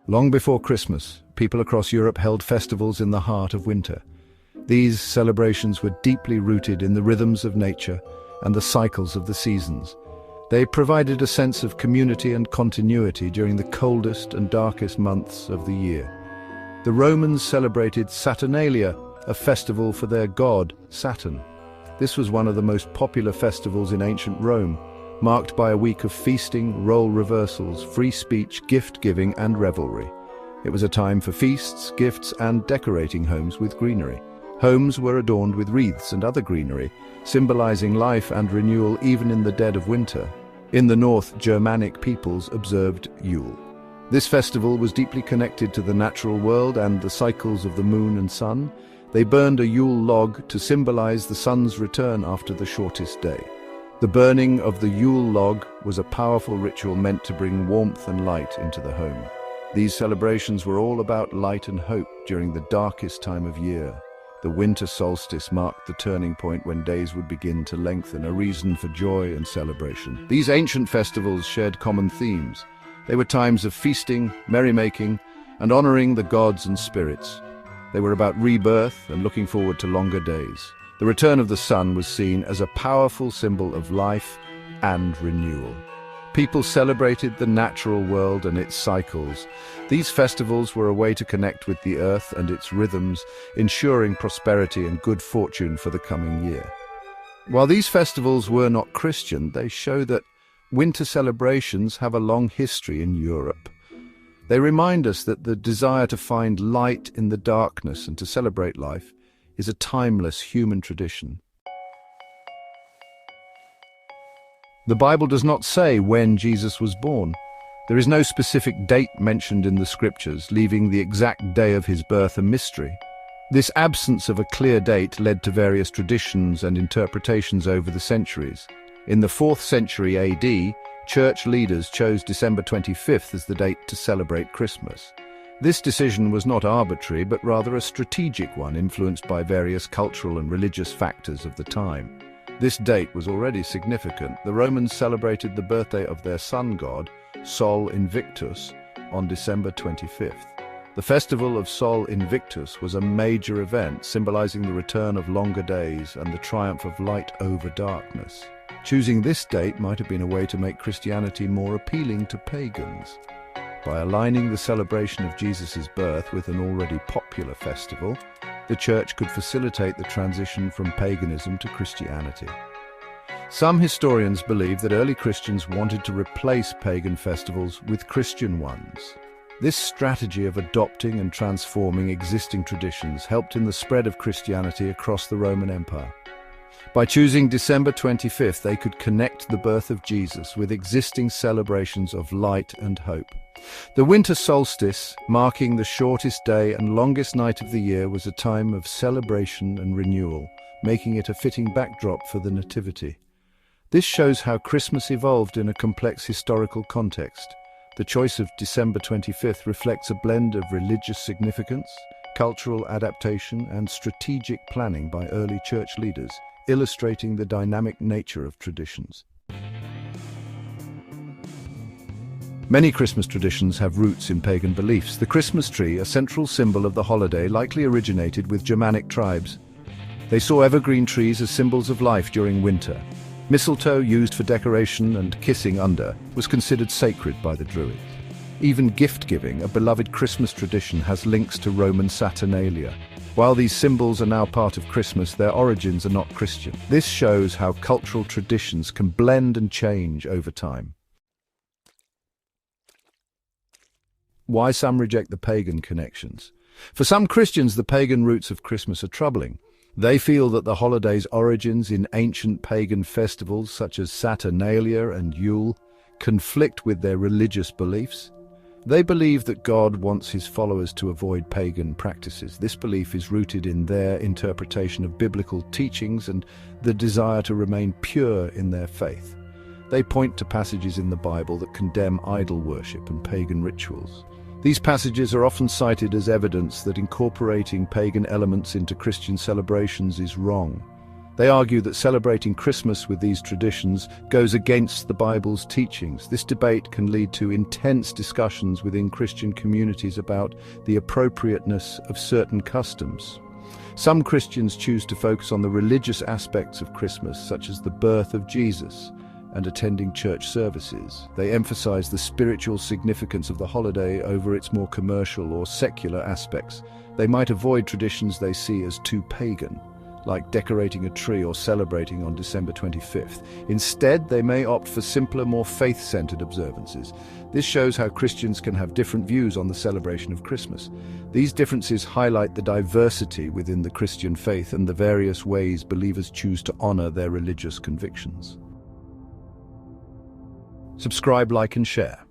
Long before Christmas, people across Europe held festivals in the heart of winter. These celebrations were deeply rooted in the rhythms of nature and the cycles of the seasons. They provided a sense of community and continuity during the coldest and darkest months of the year. The Romans celebrated Saturnalia, a festival for their god, Saturn. This was one of the most popular festivals in ancient Rome, marked by a week of feasting, role reversals, free speech, gift-giving and revelry. It was a time for feasts, gifts and decorating homes with greenery. Homes were adorned with wreaths and other greenery, symbolizing life and renewal even in the dead of winter. In the north, Germanic peoples observed Yule. This festival was deeply connected to the natural world and the cycles of the moon and sun. They burned a Yule log to symbolize the sun's return after the shortest day. The burning of the Yule log was a powerful ritual meant to bring warmth and light into the home. These celebrations were all about light and hope during the darkest time of year. The winter solstice marked the turning point when days would begin to lengthen, a reason for joy and celebration. These ancient festivals shared common themes. They were times of feasting, merrymaking, and honoring the gods and spirits. They were about rebirth and looking forward to longer days. The return of the sun was seen as a powerful symbol of life and renewal. People celebrated the natural world and its cycles. These festivals were a way to connect with the earth and its rhythms, ensuring prosperity and good fortune for the coming year. While these festivals were not Christian, they show that winter celebrations have a long history in Europe. They remind us that the desire to find light in the darkness and to celebrate life is a timeless human tradition. The Bible does not say when Jesus was born. There is no specific date mentioned in the scriptures, leaving the exact day of his birth a mystery. This absence of a clear date led to various traditions and interpretations over the centuries. In the 4th century AD, church leaders chose December 25th as the date to celebrate Christmas. This decision was not arbitrary, but rather a strategic one influenced by various cultural and religious factors of the time. This date was already significant. The Romans celebrated the birthday of their sun god, Sol Invictus, on December 25th. The festival of Sol Invictus was a major event, symbolizing the return of longer days and the triumph of light over darkness. Choosing this date might have been a way to make Christianity more appealing to pagans. By aligning the celebration of Jesus' birth with an already popular festival, the Church could facilitate the transition from paganism to Christianity. Some historians believe that early Christians wanted to replace pagan festivals with Christian ones. This strategy of adopting and transforming existing traditions helped in the spread of Christianity across the Roman Empire. By choosing December 25th, they could connect the birth of Jesus with existing celebrations of light and hope. The winter solstice, marking the shortest day and longest night of the year, was a time of celebration and renewal, making it a fitting backdrop for the Nativity. This shows how Christmas evolved in a complex historical context. The choice of December 25th reflects a blend of religious significance, cultural adaptation, and strategic planning by early church leaders, illustrating the dynamic nature of traditions. Many Christmas traditions have roots in pagan beliefs. The Christmas tree, a central symbol of the holiday, likely originated with Germanic tribes. They saw evergreen trees as symbols of life during winter. Mistletoe, used for decoration and kissing under, was considered sacred by the Druids. Even gift-giving, a beloved Christmas tradition, has links to Roman Saturnalia. While these symbols are now part of Christmas, their origins are not Christian. This shows how cultural traditions can blend and change over time. Why some reject the pagan connections. For some Christians, the pagan roots of Christmas are troubling. They feel that the holiday's origins in ancient pagan festivals such as Saturnalia and Yule conflict with their religious beliefs. They believe that God wants his followers to avoid pagan practices. This belief is rooted in their interpretation of biblical teachings and the desire to remain pure in their faith. They point to passages in the Bible that condemn idol worship and pagan rituals. These passages are often cited as evidence that incorporating pagan elements into Christian celebrations is wrong. They argue that celebrating Christmas with these traditions goes against the Bible's teachings. This debate can lead to intense discussions within Christian communities about the appropriateness of certain customs. Some Christians choose to focus on the religious aspects of Christmas, such as the birth of Jesus and attending church services. They emphasize the spiritual significance of the holiday over its more commercial or secular aspects. They might avoid traditions they see as too pagan, like decorating a tree or celebrating on December 25th. Instead, they may opt for simpler, more faith-centered observances. This shows how Christians can have different views on the celebration of Christmas. These differences highlight the diversity within the Christian faith and the various ways believers choose to honor their religious convictions. Subscribe, like, and share.